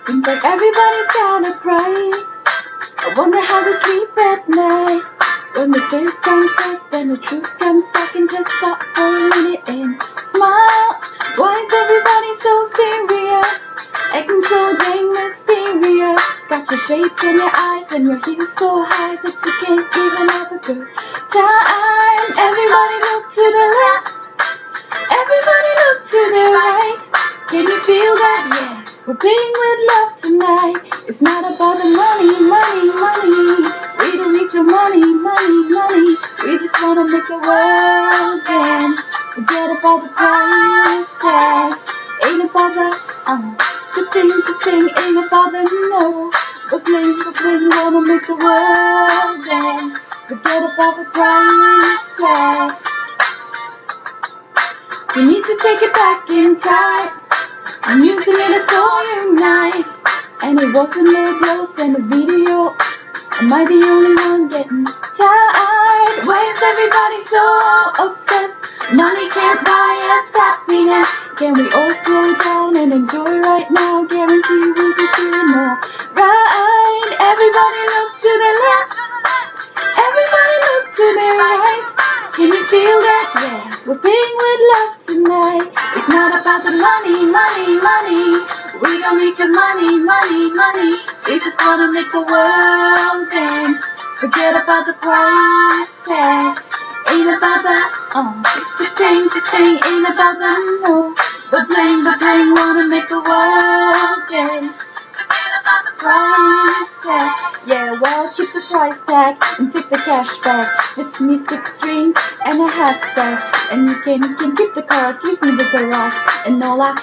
Seems like everybody's got a price. I wonder how they sleep at night. When the fears come first, then the truth comes second. Just stop for a minute and smile. Why is everybody so serious? Acting so dang mysterious. Got your shades in your eyes and your heels so high that you can't even have a good time. Everybody look to the left. Everybody look to the right. Can you feel that? Yeah. We're playing with love tonight. It's not about the money, money, money. We don't need your money, money, money. We just wanna make the world dance. Forget about the price tag. Ain't about the cha-ching, ain't about the no. We're playing, wanna make the world dance. Forget about the price tag. We need to take it back in time. I'm used to it so unite. And it wasn't no blows in the video. Am I the only one getting tired? Why is everybody so obsessed? Money can't buy us happiness. Can we all slow down and enjoy right now? Guarantee we'll be feeling more right. Everybody look to the left. Everybody look to the right. Can you feel that? Yeah, we're playing with love tonight. It's not about the money, money, money. We don't need your money, money, money. We just wanna make the world dance. Forget about the price tag. Ain't about the cha-ching, ain't about the no. We're playing, wanna make the world dance. Forget about the price tag. Yeah, well, keep the price tag and take the cash back. Just me 6 strings and a hashtag. And you can keep the cars, leave me the garage. And all I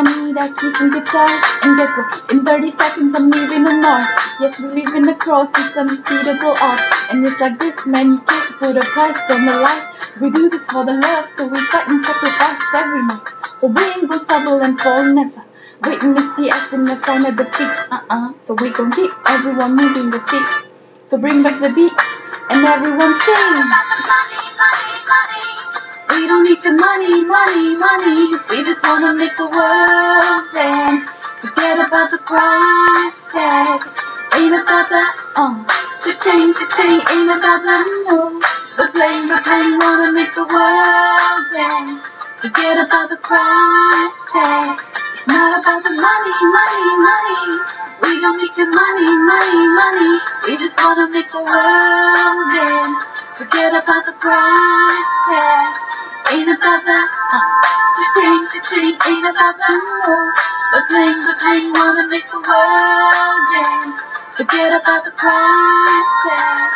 need are keys and guitars. And guess what? In 30 seconds I'm leaving the Mars. Yes, we live in the cross, it's unbeatable odds. And it's like this, man, you can't put a price on the life. We do this for the love, so we fight and sacrifice every month. So we ain't gonna stumble and fall never. Waiting to see us in the sign of the peak. So we gon' keep everyone moving the feet. So bring back the beat and everyone sing. We don't need your money, money, money. We just wanna make the world dance. Forget about the price tag. Ain't about the cha-ching, ain't about the no. We're playing, wanna make the world dance. Forget about the price tag. It's not about the money, money, money. We don't need your money, money, money. We just wanna make the world dance. Forget about the price tag. Ain't about the cha-ching, ain't about the no. We're playing, wanna make the world dance. Forget about the price tag.